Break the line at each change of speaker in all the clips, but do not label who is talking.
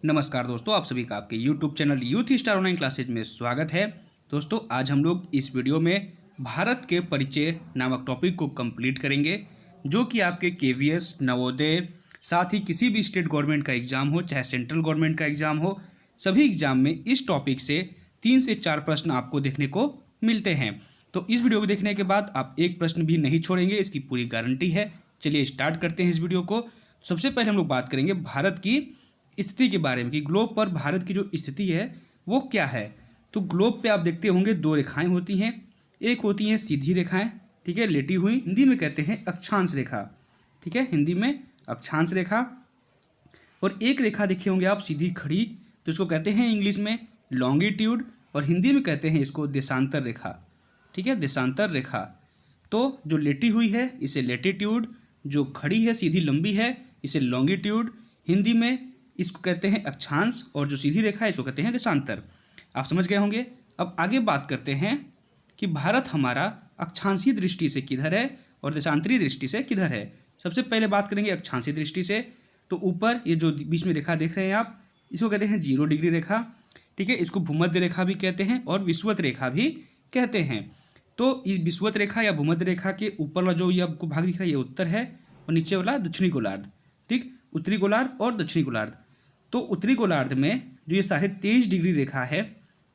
नमस्कार दोस्तों, आप सभी का आपके YouTube channel youth star online classes में स्वागत है। दोस्तों, आज हम लोग इस वीडियो में भारत के परिचय नामक टॉपिक को कंप्लीट करेंगे, जो कि आपके केवीएस, नवोदय, साथ ही किसी भी स्टेट गवर्नमेंट का एग्जाम हो, चाहे सेंट्रल गवर्नमेंट का एग्जाम हो, सभी एग्जाम में इस टॉपिक से 3 से 4 प्रश्न आपको देखने को मिलते हैं। तो इस वीडियो को देखने के बाद आप एक प्रश्न भी नहीं छोड़ेंगे, इसकी पूरी गारंटी है। चलिए स्टार्ट करते हैं इस वीडियो को। सबसे पहले हम लोग बात करेंगे भारत की स्थिति के बारे में कि ग्लोब पर भारत की जो स्थिति है वो क्या है। तो ग्लोब पे आप देखते होंगे 2 रेखाएं होती हैं। एक होती हैं सीधी रेखाएं, ठीक है, लेटी हुई, हिंदी में कहते हैं अक्षांश रेखा, ठीक है, हिंदी में अक्षांश रेखा। और एक रेखा देखे होंगे आप सीधी खड़ी, तो इसको कहते हैं इंग्लिश में लॉन्गिट्यूड, और हिंदी में कहते हैं इसको देशांतर रेखा, ठीक है, देशांतर रेखा। तो जो लेटी हुई है इसे लेटीट्यूड, जो खड़ी है सीधी लंबी है इसे लॉन्गिट्यूड, हिंदी में इसको कहते हैं अक्षांश, और जो सीधी रेखा है इसको कहते हैं देशांतर। आप समझ गए होंगे। अब आगे बात करते हैं कि भारत हमारा अक्षांशीय दृष्टि से किधर है और देशांतरीय दृष्टि से किधर है। सबसे पहले बात करेंगे अक्षांशीय दृष्टि से। तो ऊपर ये जो बीच में रेखा देख रहे हैं आप, इसको कहते हैं 0 डिग्री रेखा, ठीक है, इसको भूमध्य रेखा भी कहते हैं और विषुवत रेखा भी कहते हैं। तो इस विषुवत रेखा या भूमध्य रेखा के ऊपर वाला जो ये आपको भाग दिख रहा है ये उत्तर है, और नीचे वाला दक्षिणी गोलार्ध, ठीक, उत्तरी गोलार्ध और दक्षिणी गोलार्ध। तो उत्तरी गोलार्ध में जो ये 23.5 डिग्री रेखा है,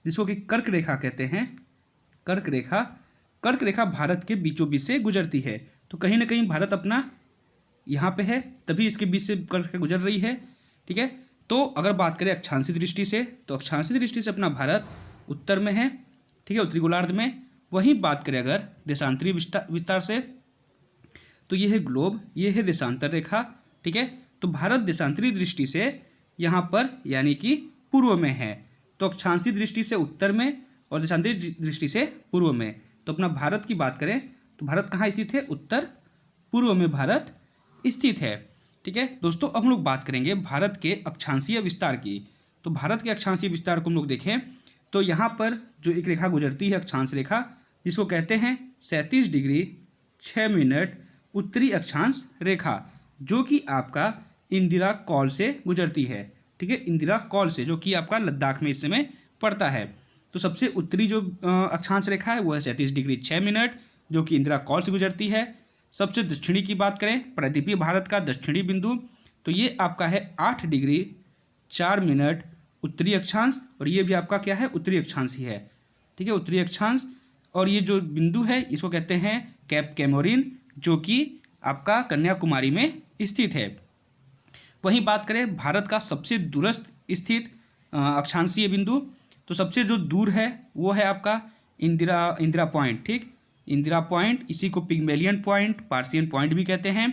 जिसको कि कर्क रेखा कहते हैं, कर्क रेखा भारत के बीचों बीच से गुजरती है। तो कहीं ना कहीं भारत अपना यहाँ पे है, तभी इसके बीच से कर्क रेखा गुजर रही है, ठीक है। तो अगर बात करें अक्षांशीय दृष्टि से, तो अक्षांशीय दृष्टि से अपना भारत उत्तर में है, ठीक है, उत्तरी गोलार्ध में। वहीं बात करें अगर देशांतरीय विस्तार से, तो ये है ग्लोब, ये है देशांतर रेखा, ठीक है। तो भारत देशांतरीय दृष्टि से यहाँ पर यानी कि पूर्व में है। तो अक्षांशीय दृष्टि से उत्तर में और देशांतरीय दृष्टि से पूर्व में। तो अपना भारत की बात करें तो भारत कहाँ स्थित है? उत्तर पूर्व में भारत स्थित है, ठीक है। दोस्तों, अब हम लोग बात करेंगे भारत के अक्षांशीय विस्तार की। तो भारत के अक्षांशीय विस्तार को हम लोग देखें तो यहाँ पर जो एक रेखा गुजरती है अक्षांश रेखा, जिसको कहते हैं 37 डिग्री 6 मिनट उत्तरी अक्षांश रेखा, जो कि आपका इंदिरा कॉल से गुजरती है, ठीक है, इंदिरा कॉल से, जो कि आपका लद्दाख में इस समय पड़ता है। तो सबसे उत्तरी जो अक्षांश रेखा है वो है 37 डिग्री 6 मिनट, जो कि इंदिरा कॉल से गुजरती है। सबसे दक्षिणी की बात करें, प्रायद्वीपीय भारत का दक्षिणी बिंदु, तो ये आपका है 8 डिग्री 4 मिनट उत्तरी अक्षांश, और ये भी आपका क्या है? उत्तरी अक्षांश ही है, ठीक है, उत्तरी अक्षांश। और ये जो बिंदु है इसको कहते हैं कैप कैमोरिन, जो कि आपका कन्याकुमारी में स्थित है। वहीं बात करें भारत का सबसे दूरस्थ स्थित अक्षांशीय बिंदु, तो सबसे जो दूर है वो है आपका इंदिरा पॉइंट, ठीक, इंदिरा पॉइंट, इसी को पिग्मेलियन पॉइंट, पार्सियन पॉइंट भी कहते हैं।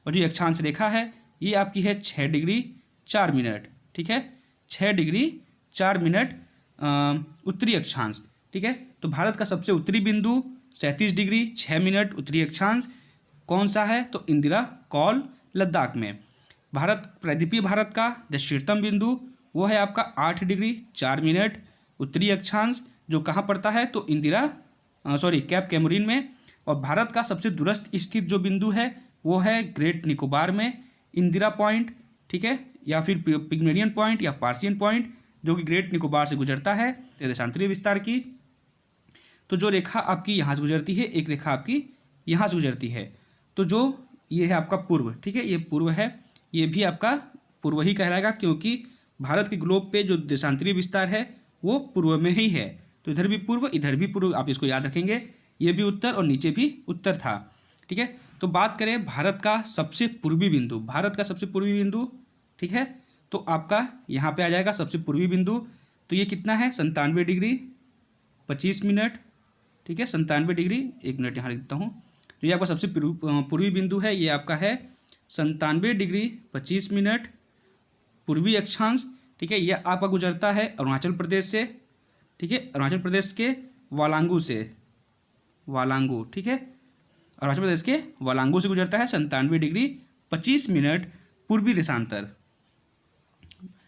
और जो अक्षांश रेखा है ये आपकी है 6 डिग्री 4 मिनट, ठीक है, 6 डिग्री 4 मिनट उत्तरी अक्षांश, ठीक है। तो भारत का सबसे उत्तरी बिंदु 37 डिग्री 6 मिनट उत्तरी अक्षांश कौन सा है? तो इंदिरा कॉल, लद्दाख में। भारत प्रायद्वीपीय भारत का दक्षिणतम बिंदु वो है आपका 8 डिग्री 4 मिनट उत्तरी अक्षांश, जो कहाँ पड़ता है? तो कैप कैमोरिन में। और भारत का सबसे दूरस्थ स्थित जो बिंदु है वो है ग्रेट निकोबार में, इंदिरा पॉइंट, ठीक है, या फिर पिग्मेलियन पॉइंट या पार्सियन पॉइंट, जो कि ग्रेट निकोबार से गुजरता है देशांतरीय विस्तार की। तो जो रेखा आपकी यहाँ से गुजरती है, एक रेखा आपकी यहाँ से गुजरती है, तो जो ये है आपका पूर्व, ठीक है, ये पूर्व है, ये भी आपका पूर्व ही कहलाएगा, क्योंकि भारत के ग्लोब पे जो देशांतरीय विस्तार है वो पूर्व में ही है। तो इधर भी पूर्व, इधर भी पूर्व, आप इसको याद रखेंगे। ये भी उत्तर और नीचे भी उत्तर था, ठीक है। तो बात करें भारत का सबसे पूर्वी बिंदु, भारत का सबसे पूर्वी बिंदु, ठीक है, तो आपका यहाँ पे आ जाएगा सबसे पूर्वी बिंदु। तो ये कितना है? 97 डिग्री 25 मिनट, ठीक है, 97 डिग्री, 1 मिनट यहाँ लिखता हूँ। तो ये आपका सबसे पूर्वी बिंदु है, ये आपका है 97 डिग्री 25 मिनट पूर्वी अक्षांश, ठीक है। यह आपका गुजरता है अरुणाचल प्रदेश से, ठीक है, अरुणाचल प्रदेश के वालांगू से, वालांगू, ठीक है, अरुणाचल प्रदेश के वालांगू से गुजरता है 97 डिग्री 25 मिनट पूर्वी देशांतर,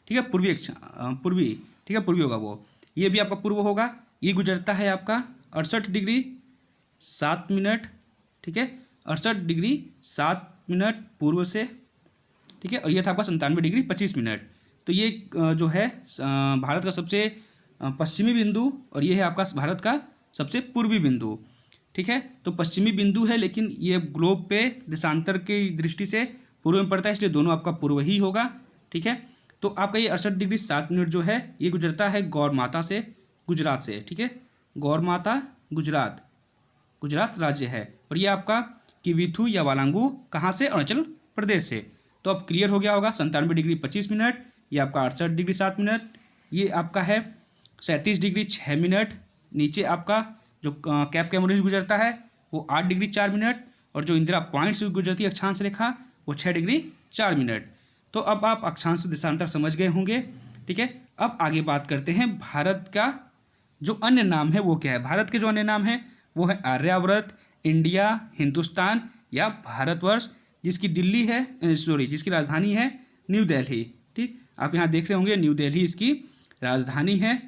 ठीक है, पूर्वी, ठीक है, पूर्वी होगा वो, ये भी आपका पूर्व होगा। ये गुजरता है आपका 68 डिग्री 7 मिनट, ठीक है, 68 डिग्री 7 मिनट पूर्व से, ठीक है, और यह था आपका 97 डिग्री 25 मिनट। तो ये जो है भारत का सबसे पश्चिमी बिंदु, और ये है आपका भारत का सबसे पूर्वी बिंदु। ठीक है, तो पश्चिमी बिंदु है, लेकिन ये ग्लोब पे देशांतर की दृष्टि से पूर्व में पड़ता है, इसलिए दोनों आपका पूर्व ही होगा। ठीक है, तो आपका ये 68 डिग्री 7 मिनट जो है ये गुजरता है गौरमाता से, गुजरात से। ठीक है, गौरमाता गुजरात, गुजरात राज्य है। और ये आपका किविथु या वालांगू कहाँ से? अरुणाचल प्रदेश से। तो अब क्लियर हो गया होगा। 97 डिग्री 25 मिनट, ये आपका 68 डिग्री 7 मिनट, ये आपका है 37 डिग्री 6 मिनट। नीचे आपका जो कैप कैमोरिज गुजरता है वो 8 डिग्री 4 मिनट, और जो इंदिरा पॉइंट से गुजरती है अक्षांश रेखा वो 6 डिग्री 4 मिनट। तो अब आप अक्षांश देशांतर समझ गए होंगे। ठीक है, अब आगे बात करते हैं भारत का जो अन्य नाम है वो क्या है। भारत के जो अन्य नाम है वो है आर्यावर्त, इंडिया, हिंदुस्तान या भारतवर्ष, जिसकी दिल्ली है जिसकी राजधानी है न्यू दिल्ली। ठीक, आप यहाँ देख रहे होंगे न्यू दिल्ली इसकी राजधानी है।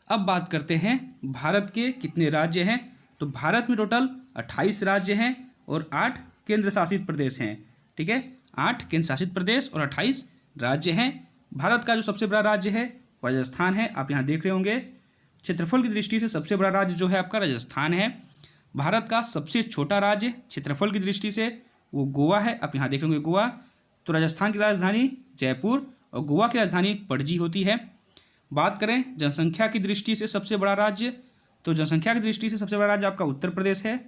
अब बात करते हैं भारत के कितने राज्य हैं। तो भारत में टोटल 28 राज्य हैं और 8 केंद्र शासित प्रदेश हैं। ठीक है, 8 केंद्र शासित प्रदेश और 28 राज्य हैं। भारत का जो सबसे बड़ा राज्य है राजस्थान है, आप यहाँ देख रहे होंगे। क्षेत्रफल की दृष्टि से सबसे बड़ा राज्य जो है आपका राजस्थान है। भारत का सबसे छोटा राज्य क्षेत्रफल की दृष्टि से वो गोवा है, आप यहाँ देख रहे होंगे गोवा। तो राजस्थान की राजधानी जयपुर और गोवा की राजधानी पणजी होती है। बात करें जनसंख्या की दृष्टि से सबसे बड़ा राज्य, तो जनसंख्या की दृष्टि से सबसे बड़ा राज्य आपका उत्तर प्रदेश है।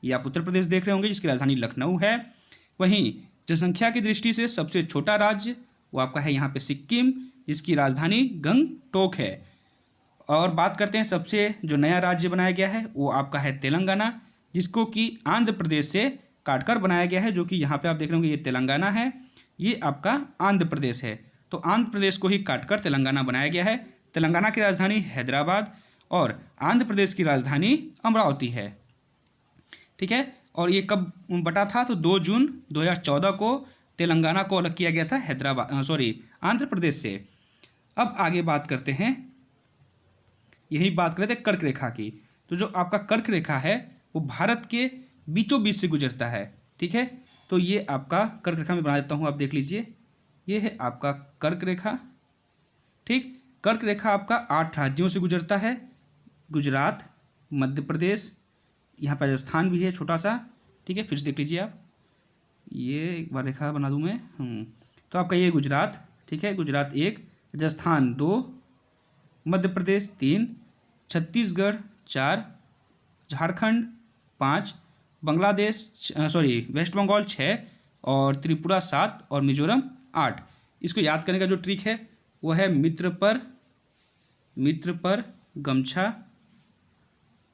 ये आप उत्तर प्रदेश देख रहे होंगे जिसकी राजधानी लखनऊ है। वहीं जनसंख्या की दृष्टि से सबसे छोटा राज्य वो आपका है यहाँ पे सिक्किम, जिसकी राजधानी गंगटोक है। और बात करते हैं सबसे जो नया राज्य बनाया गया है वो आपका है तेलंगाना, जिसको कि आंध्र प्रदेश से काटकर बनाया गया है, जो कि यहाँ पे आप देख रहे होंगे ये तेलंगाना है, ये आपका आंध्र प्रदेश है। तो आंध्र प्रदेश को ही काटकर तेलंगाना बनाया गया है। तेलंगाना की राजधानी हैदराबाद और आंध्र प्रदेश की राजधानी अमरावती है। ठीक है, और ये कब बटा था? तो 2 जून 2014 को तेलंगाना को अलग किया गया था आंध्र प्रदेश से। अब आगे बात करते हैं, यही बात कर रहे थे कर्क रेखा की। तो जो आपका कर्क रेखा है वो भारत के बीचों बीच से गुजरता है। ठीक है, तो ये आपका कर्क रेखा में बना देता हूँ, आप देख लीजिए। ये है आपका कर्क रेखा। ठीक, कर्क रेखा आपका 8 राज्यों से गुजरता है, गुजरात, मध्य प्रदेश, यहाँ पर राजस्थान भी है छोटा सा। ठीक है, फिर से देख लीजिए आप, ये एक बार रेखा बना दूँ मैं। तो आपका ये गुजरात, ठीक है, गुजरात 1, राजस्थान 2, मध्य प्रदेश 3, छत्तीसगढ़ 4, झारखंड 5, बांग्लादेश वेस्ट बंगाल 6 और त्रिपुरा 7 और मिजोरम 8। इसको याद करने का जो ट्रिक है वो है मित्र पर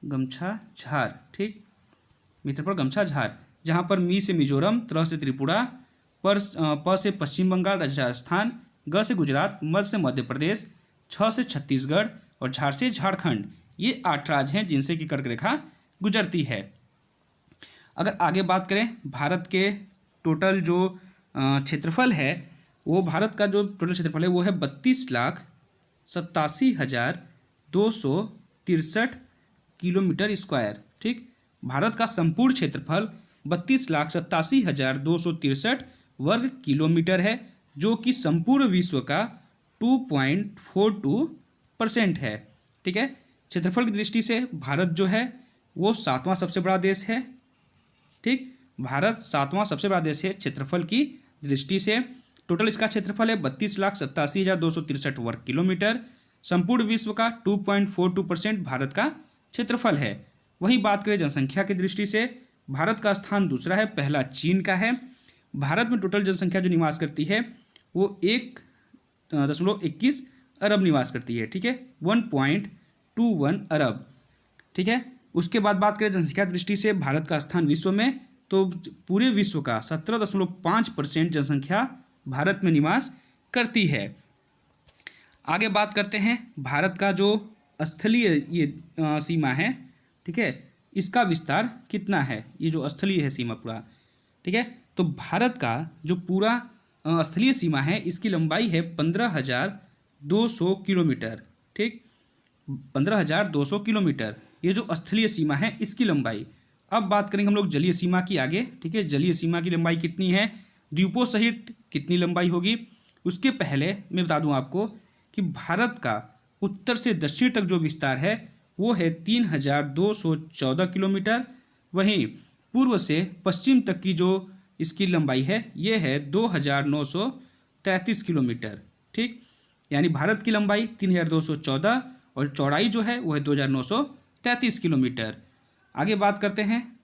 गमछा झार। ठीक, मित्र पर गमछा झार, जहाँ पर मी से मिजोरम, त्र से त्रिपुरा, प से पश्चिम बंगाल राजस्थान, ग से गुजरात, मध्य से मध्य प्रदेश, छ से छत्तीसगढ़ और झार से झारखंड। ये 8 राज्य हैं जिनसे कि कर्क रेखा गुजरती है। अगर आगे बात करें भारत के टोटल जो क्षेत्रफल है, वो भारत का जो टोटल क्षेत्रफल है वो है 32,87,263 किलोमीटर स्क्वायर। ठीक, भारत का संपूर्ण क्षेत्रफल 32,87,263 वर्ग किलोमीटर है, जो कि संपूर्ण विश्व का 2.42% है। ठीक है, क्षेत्रफल की दृष्टि से भारत जो है वो 7वां सबसे बड़ा देश है। ठीक, भारत 7वां सबसे बड़ा देश है क्षेत्रफल की दृष्टि से। टोटल इसका क्षेत्रफल है 32,87,263 वर्ग किलोमीटर। संपूर्ण विश्व का 2.42% भारत का क्षेत्रफल है। वही बात करें जनसंख्या की दृष्टि से, भारत का स्थान दूसरा है, पहला चीन का है। भारत में टोटल जनसंख्या जो निवास करती है वो 1.21 अरब निवास करती है। ठीक है, 1.21 अरब। ठीक है, उसके बाद बात करें जनसंख्या दृष्टि से भारत का स्थान विश्व में, तो पूरे विश्व का 17.5% जनसंख्या भारत में निवास करती है। आगे बात करते हैं भारत का जो स्थलीय ये सीमा है, ठीक है, इसका विस्तार कितना है, ये जो स्थलीय है सीमा पूरा। ठीक है, तो भारत का जो पूरा स्थलीय सीमा है इसकी लंबाई है 15,200 किलोमीटर। ठीक, 15,200 किलोमीटर ये जो स्थलीय सीमा है इसकी लंबाई। अब बात करेंगे हम लोग जलीय सीमा की आगे। ठीक है, जलीय सीमा की लंबाई कितनी है, द्वीपों सहित कितनी लंबाई होगी। उसके पहले मैं बता दूं आपको कि भारत का उत्तर से दक्षिण तक जो विस्तार है वो है 3214 किलोमीटर। वहीं पूर्व से पश्चिम तक की जो इसकी लंबाई है ये है 2933 किलोमीटर। ठीक, यानी भारत की लंबाई 3214 और चौड़ाई जो है वो है 2933 किलोमीटर। आगे बात करते हैं,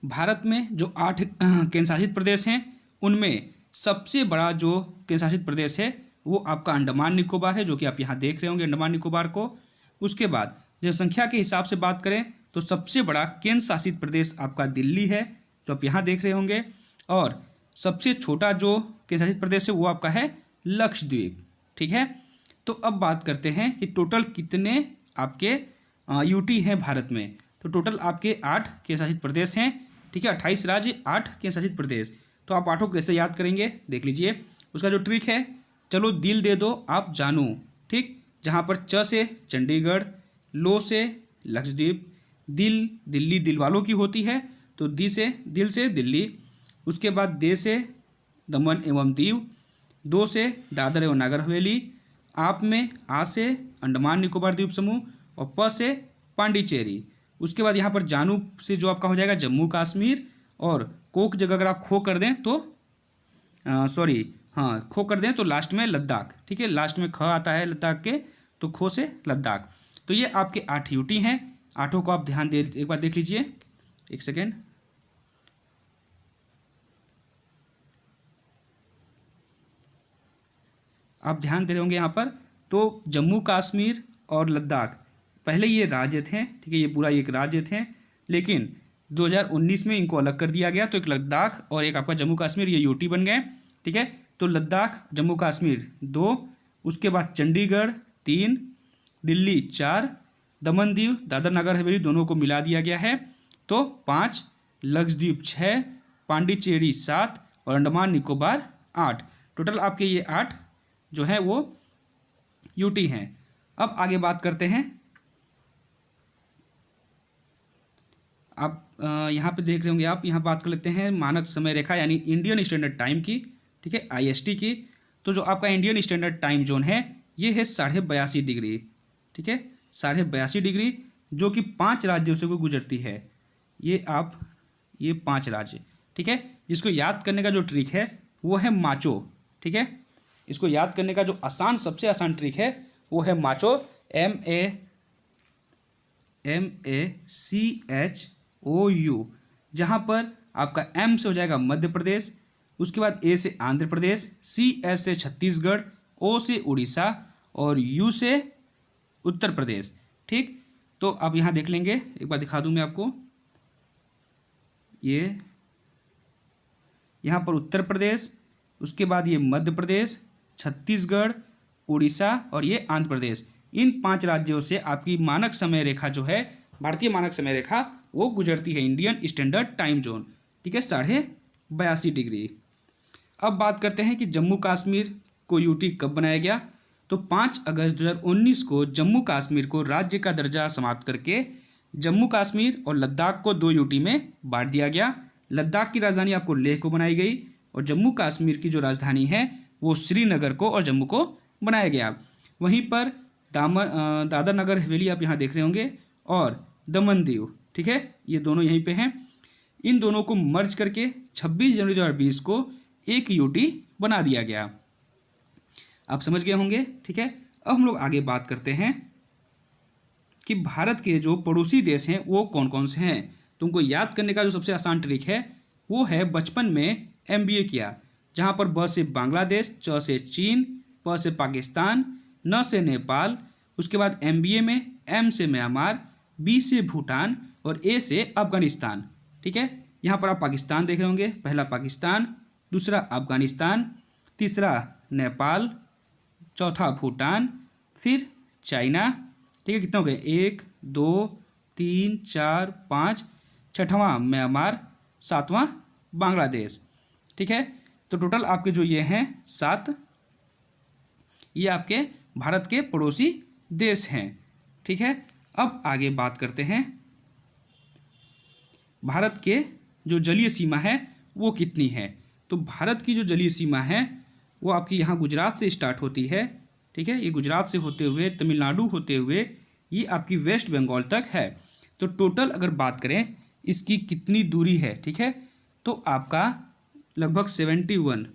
भारत में जो 8 केंद्रशासित प्रदेश हैं उनमें सबसे बड़ा जो केंद्रशासित प्रदेश है वो आपका अंडमान निकोबार है, जो कि आप यहाँ देख रहे होंगे अंडमान निकोबार को। उसके बाद जनसंख्या के हिसाब से बात करें तो सबसे बड़ा केंद्र शासित प्रदेश आपका दिल्ली है, जो आप यहाँ देख रहे होंगे। और सबसे छोटा जो केंद्र शासित प्रदेश है वो आपका है लक्षद्वीप। ठीक है, तो अब बात करते हैं कि टोटल कितने आपके यूटी हैं भारत में। तो टोटल आपके 8 केंद्र शासित प्रदेश हैं। ठीक है, 28 राज्य 8 केंद्र शासित प्रदेश। तो आप 8 को कैसे याद करेंगे देख लीजिए। उसका जो ट्रिक है, चलो दिल दे दो आप जानू। ठीक, जहाँ पर च से चंडीगढ़, लो से लक्षद्वीप, दिल दिल्ली दिल वालों की होती है, तो दिल से दिल्ली। उसके बाद दे से दमन एवं दीव, दो से दादर एवं नागर हवेली, आप में आ से अंडमान निकोबार द्वीप समूह और प से पांडिचेरी। उसके बाद यहाँ पर जानू से जो आपका हो जाएगा जम्मू कश्मीर, और को की जगह अगर आप खो कर दें तो खो कर दें तो लास्ट में लद्दाख। ठीक है, लास्ट में ख आता है लद्दाख के, तो खो से लद्दाख। तो ये आपके 8 यूटी हैं। 8 को आप ध्यान दे एक बार देख लीजिए, एक सेकेंड। आप ध्यान दे रहे होंगे यहाँ पर, तो जम्मू कश्मीर और लद्दाख पहले ये राज्य थे। ठीक है, ये पूरा एक राज्य थे, लेकिन 2019 में इनको अलग कर दिया गया। तो एक लद्दाख और एक आपका जम्मू कश्मीर ये यूटी बन गए। ठीक है, तो लद्दाख जम्मू कश्मीर 2, उसके बाद चंडीगढ़ 3, दिल्ली 4, दमन दीव दादर नगर हवेली दोनों को मिला दिया गया है तो 5, लक्षद्वीप 6, पांडिचेरी 7 और अंडमान निकोबार 8। टोटल आपके ये 8 जो है वो यूटी हैं। अब आगे बात करते हैं, आप यहाँ पे देख रहे होंगे, आप यहाँ बात कर लेते हैं मानक समय रेखा यानी इंडियन स्टैंडर्ड टाइम की। ठीक है, IST की। तो जो आपका इंडियन स्टैंडर्ड टाइम जोन है ये है 82.5 डिग्री। ठीक है, 82.5 डिग्री, जो कि 5 राज्यों से को गुजरती है। ये 5 राज्य। ठीक है, जिसको याद करने का जो ट्रिक है वो है माचो। ठीक है, इसको याद करने का जो सबसे आसान ट्रिक है वो है माचो, MACHOU, जहाँ पर आपका M से हो जाएगा मध्य प्रदेश, उसके बाद A से आंध्र प्रदेश, CS से छत्तीसगढ़, O से उड़ीसा और U से उत्तर प्रदेश। ठीक, तो अब यहाँ देख लेंगे, एक बार दिखा दूँ मैं आपको। ये यहाँ पर उत्तर प्रदेश, उसके बाद ये मध्य प्रदेश, छत्तीसगढ़, उड़ीसा और ये आंध्र प्रदेश। इन 5 राज्यों से आपकी मानक समय रेखा जो है, भारतीय मानक समय रेखा, वो गुजरती है इंडियन स्टैंडर्ड टाइम जोन। ठीक है, 82.5 डिग्री। अब बात करते हैं कि जम्मू कश्मीर को यूटी कब बनाया गया। तो 5 अगस्त 2019 को जम्मू कश्मीर को राज्य का दर्जा समाप्त करके जम्मू कश्मीर और लद्दाख को 2 यूटी में बांट दिया गया। लद्दाख की राजधानी आपको लेह को बनाई गई और जम्मू कश्मीर की जो राजधानी है वो श्रीनगर को और जम्मू को बनाया गया। वहीं पर दादर नगर हवेली आप यहाँ देख रहे होंगे और दमन दीव, ठीक है, ये दोनों यहीं पे हैं। इन दोनों को मर्ज करके 26 जनवरी 2020 को एक यूटी बना दिया गया। आप समझ गए होंगे। ठीक है, अब हम लोग आगे बात करते हैं कि भारत के जो पड़ोसी देश हैं वो कौन कौन से हैं। तुमको याद करने का जो सबसे आसान ट्रिक है वो है बचपन में MBA किया, जहाँ पर ब से बांग्लादेश, च से चीन, प से पाकिस्तान, न से नेपाल, उसके बाद MBA में M से म्यांमार, B से भूटान और A से अफगानिस्तान। ठीक है, यहाँ पर आप पाकिस्तान देख रहे होंगे, पहला पाकिस्तान, दूसरा अफगानिस्तान, तीसरा नेपाल, चौथा भूटान, फिर चाइना। ठीक है, कितने हो गए, 1 2 3 4 5, छठवां म्यांमार, 7वां बांग्लादेश। ठीक है, तो टोटल आपके जो ये हैं 7, ये आपके भारत के पड़ोसी देश हैं। ठीक है, अब आगे बात करते हैं भारत के जो जलीय सीमा है वो कितनी है। तो भारत की जो जलीय सीमा है वो आपकी यहाँ गुजरात से स्टार्ट होती है, ठीक है। ये गुजरात से होते हुए तमिलनाडु होते हुए ये आपकी वेस्ट बंगाल तक है। तो टोटल अगर बात करें इसकी कितनी दूरी है, ठीक है, तो आपका लगभग 71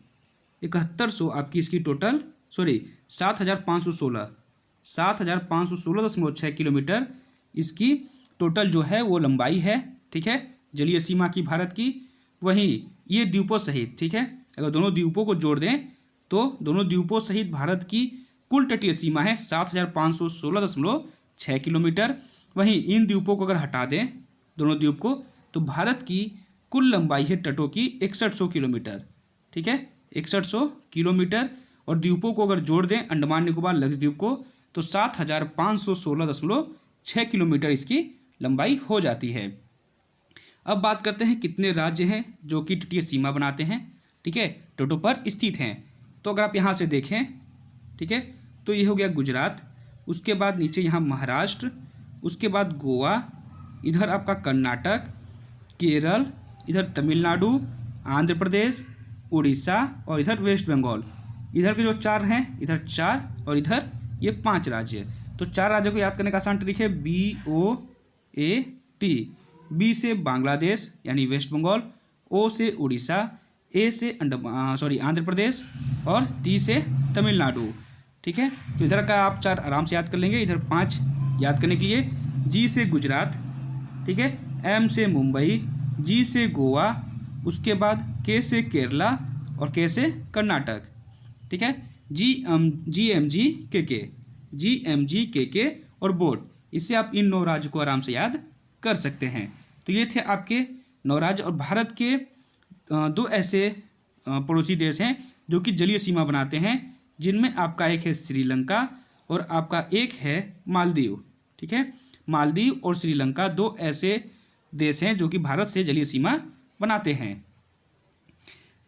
आपकी इसकी टोटल 7,516.6 किलोमीटर इसकी टोटल जो है वो लंबाई है, ठीक है, जलीय सीमा की भारत की। वहीं ये द्वीपों सहित, ठीक है, अगर दोनों द्वीपों को जोड़ दें तो दोनों द्वीपों सहित भारत की कुल तटीय सीमा है 7,516.6 किलोमीटर। वहीं इन द्वीपों को अगर हटा दें दोनों द्वीप को तो भारत की कुल लंबाई है तटों की 6100 किलोमीटर, ठीक है, 6100 किलोमीटर। और द्वीपों को अगर जोड़ दें अंडमान निकोबार लक्षद्वीप को तो 7,516.6 किलोमीटर इसकी लंबाई हो जाती है। अब बात करते हैं कितने राज्य हैं जो कि तटीय सीमा बनाते हैं, ठीक है, तटों पर स्थित हैं। तो अगर आप यहाँ से देखें, ठीक है, तो ये हो गया गुजरात, उसके बाद नीचे यहाँ महाराष्ट्र, उसके बाद गोवा, इधर आपका कर्नाटक, केरल, इधर तमिलनाडु, आंध्र प्रदेश, उड़ीसा और इधर वेस्ट बंगाल। इधर के जो 4 हैं, इधर 4 और इधर ये 5 राज्य। तो 4 राज्यों को याद करने का आसान ट्रिक है BOAT। बी से बांग्लादेश यानी वेस्ट बंगाल, ओ से उड़ीसा, ए से आंध्र प्रदेश और टी से तमिलनाडु, ठीक है। तो इधर का आप 4 आराम से याद कर लेंगे। इधर 5 याद करने के लिए जी से गुजरात, ठीक है, एम से मुंबई, जी से गोवा, उसके बाद के से केरला और के से कर्नाटक, ठीक है, GMG KK और बोर्ड। इससे आप इन 9 राज्य को आराम से याद कर सकते हैं। तो ये थे आपके 9 राज्य। और भारत के 2 ऐसे पड़ोसी देश हैं जो कि जलीय सीमा बनाते हैं, जिनमें आपका एक है श्रीलंका और आपका एक है मालदीव, ठीक है। मालदीव और श्रीलंका 2 ऐसे देश हैं जो कि भारत से जलीय सीमा बनाते हैं।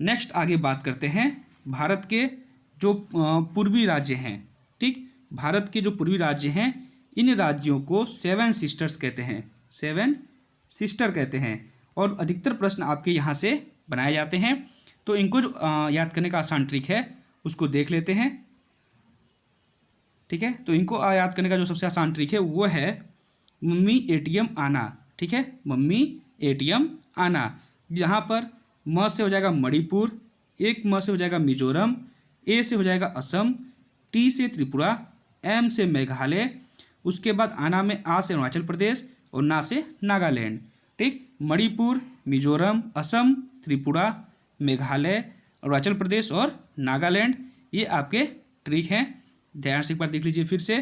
नेक्स्ट आगे बात करते हैं भारत के जो पूर्वी राज्य हैं, ठीक। भारत के जो पूर्वी राज्य हैं इन राज्यों को 7 सिस्टर्स कहते हैं, 7 सिस्टर कहते हैं। और अधिकतर प्रश्न आपके यहाँ से बनाए जाते हैं। तो इनको जो याद करने का आसान ट्रिक है उसको देख लेते हैं, ठीक है। तो इनको याद करने का जो सबसे आसान ट्रिक है वो है मम्मी ATM आना, ठीक है, मम्मी ATM आना। यहाँ पर म से हो जाएगा मणिपुर, एक म से हो जाएगा मिजोरम, ए से हो जाएगा असम, टी से त्रिपुरा, एम से मेघालय, उसके बाद आना में आ से अरुणाचल प्रदेश और ना से नागालैंड, ठीक। मणिपुर, मिजोरम, असम, त्रिपुरा, मेघालय, अरुणाचल प्रदेश और नागालैंड, ये आपके ट्रिक हैं। ध्यान से एक बार देख लीजिए फिर से।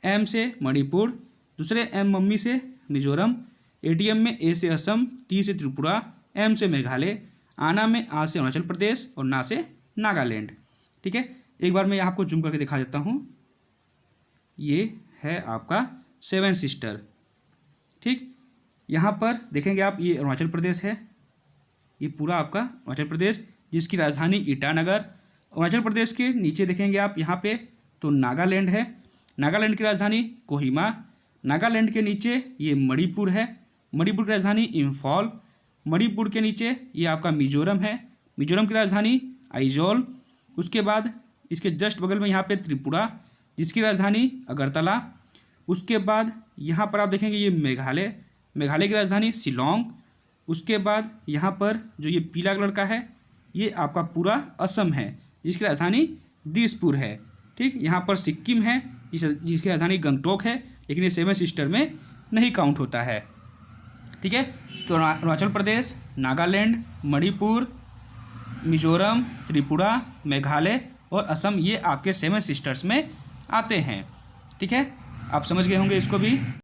एम से मणिपुर, दूसरे एम मम्मी से मिजोरम, ATM में ए से असम, टी से त्रिपुरा, एम से मेघालय, आना में आ से अरुणाचल प्रदेश और ना से नागालैंड, ठीक है। एक बार मैं आपको जूम करके दिखा देता हूँ। ये है आपका 7 सिस्टर, ठीक। यहाँ पर देखेंगे आप, ये अरुणाचल प्रदेश है, ये पूरा आपका अरुणाचल प्रदेश जिसकी राजधानी ईटानगर। अरुणाचल प्रदेश के नीचे देखेंगे आप यहाँ पे तो नागालैंड है, नागालैंड की राजधानी कोहिमा। नागालैंड के नीचे ये मणिपुर है, मणिपुर की राजधानी इम्फॉल। मणिपुर के नीचे ये आपका मिजोरम है, मिजोरम की राजधानी आइजोल। उसके बाद इसके जस्ट बगल में यहाँ पे त्रिपुरा जिसकी राजधानी अगरतला। उसके बाद यहाँ पर आप देखेंगे ये मेघालय, मेघालय की राजधानी शिलोंग। उसके बाद यहाँ पर जो ये पीला कलर का है ये आपका पूरा असम है जिसकी राजधानी दिसपुर है, ठीक। यहाँ पर सिक्किम है जिसकी राजधानी गंगटोक है, लेकिन ये 7 सिस्टर में नहीं काउंट होता है, ठीक है। तो अरुणाचल प्रदेश, नागालैंड, मणिपुर, मिजोरम, त्रिपुरा, मेघालय और असम ये आपके 7 सिस्टर्स में आते हैं, ठीक है। आप समझ गए होंगे इसको भी।